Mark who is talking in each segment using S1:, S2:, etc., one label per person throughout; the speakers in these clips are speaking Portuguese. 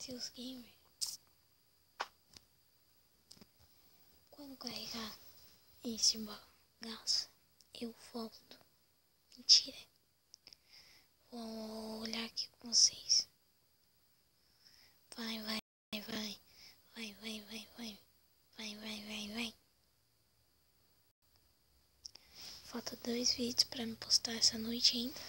S1: Matheus Gamer. Quando carregar esse bagaço, eu volto. Mentira. Vou olhar aqui com vocês. Vai. Falta 2 vídeos pra me postar essa noite ainda.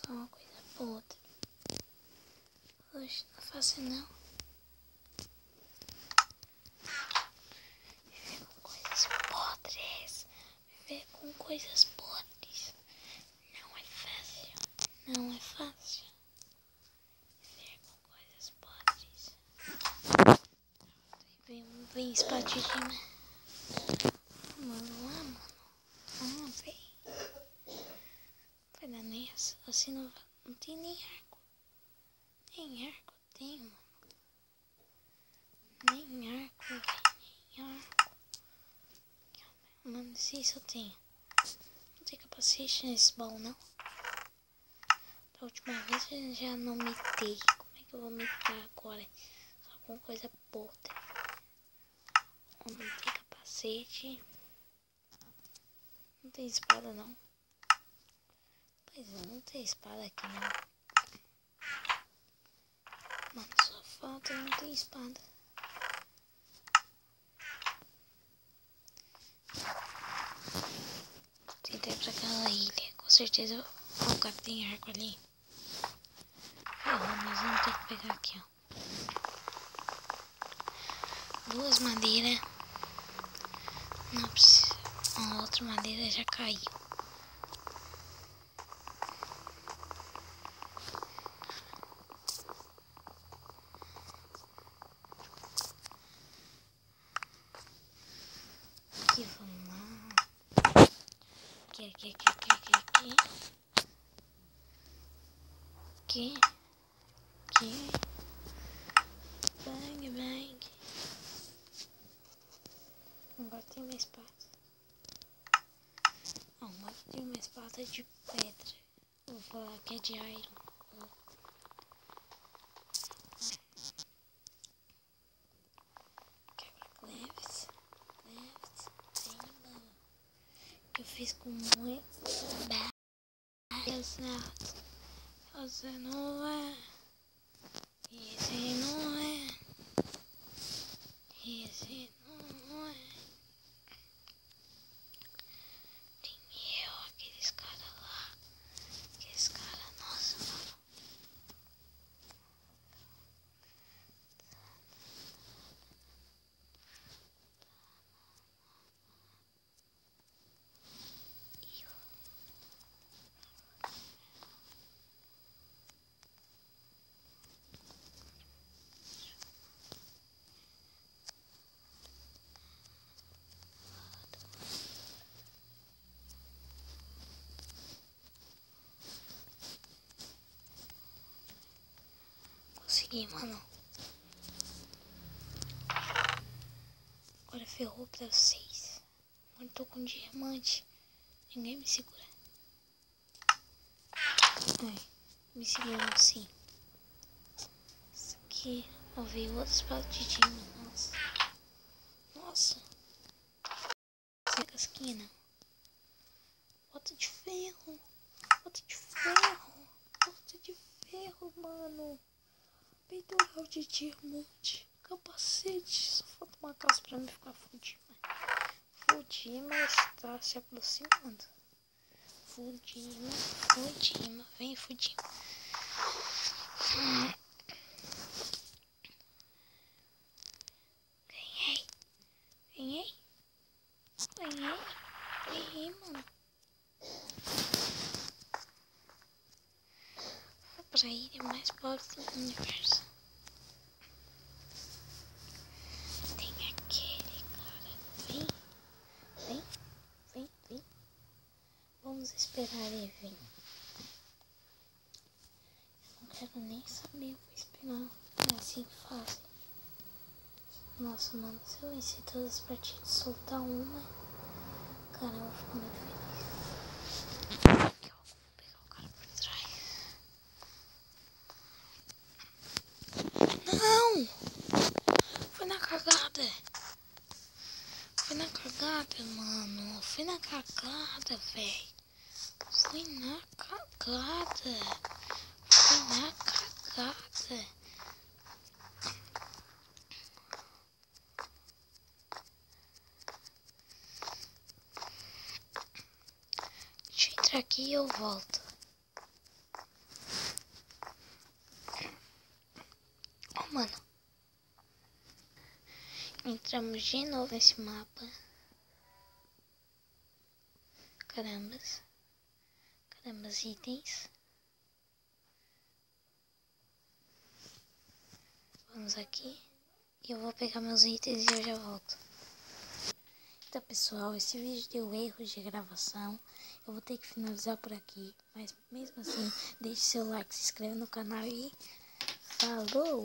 S1: Só uma coisa podre. Hoje não faço não. Viver com coisas podres. Viver com coisas podres. Não é fácil. Não é fácil. Viver com coisas podres. Vem espadinha. Vamos lá, mano. Vem. Vai dar nessa. Assim não tem nem arco. Nem arco tem, mano. Nem arco, velho. Nem arco. Mano, se isso eu tenho. Não tem capacete nesse baú, não. Da última vez eu já não mitei. Como é que eu vou mitar agora? Só com coisa podre. Não tem capacete. Não tem espada, não. Pois é, não tem espada aqui, não. Mano, só falta não ter espada. Tentei pra aquela ilha. Com certeza o cara tem arco ali. Mas vamos ter que pegar aqui, ó. 2 madeiras. Não precisa. A outra madeira já caiu. Aqui, vamos lá. Aqui. Bang. Agora tem uma espada. Agora tem uma espada de pedra. Vou falar que é de iron. Leves. Que eu fiz com muito exato. Você não é. Esse não é. Tem eu, aqueles caras lá. Aqueles caras, nossa, mano. Consegui, mano. Agora ferrou pra vocês. Agora eu tô com diamante. Ninguém me segura. Me segurou sim. Isso aqui. Ó, veio outra espada de diamante. Nossa. Essa casquinha não. Bota de ferro, mano. Peitoral de diamante. Capacete. Só falta uma casa pra mim ficar fudido. Mas tá se aproximando. Fudima. Vem Fudima. Ganhei, mano. Vou pra ilha mais pobre do universo. Tem aquele cara. Vem. Vamos esperar ele vir. Eu não quero nem saber, eu vou esperar. É assim que fazem. Nossa, mano, se eu vencer todas as partidas e soltar uma, cara, eu vou ficar muito feliz. Aqui, ó, vou pegar o cara por trás. Não! Foi na cagada. Foi na cagada, mano. Foi na cagada, velho. Foi na cagada. Foi na cagada. Deixa eu entrar aqui e eu volto. Ó, mano. Entramos de novo nesse mapa. Carambas. Carambas, itens. Vamos aqui. E eu vou pegar meus itens e eu já volto. Então, pessoal, esse vídeo deu erro de gravação. Eu vou ter que finalizar por aqui. Mas mesmo assim, deixe seu like, se inscreva no canal e falou!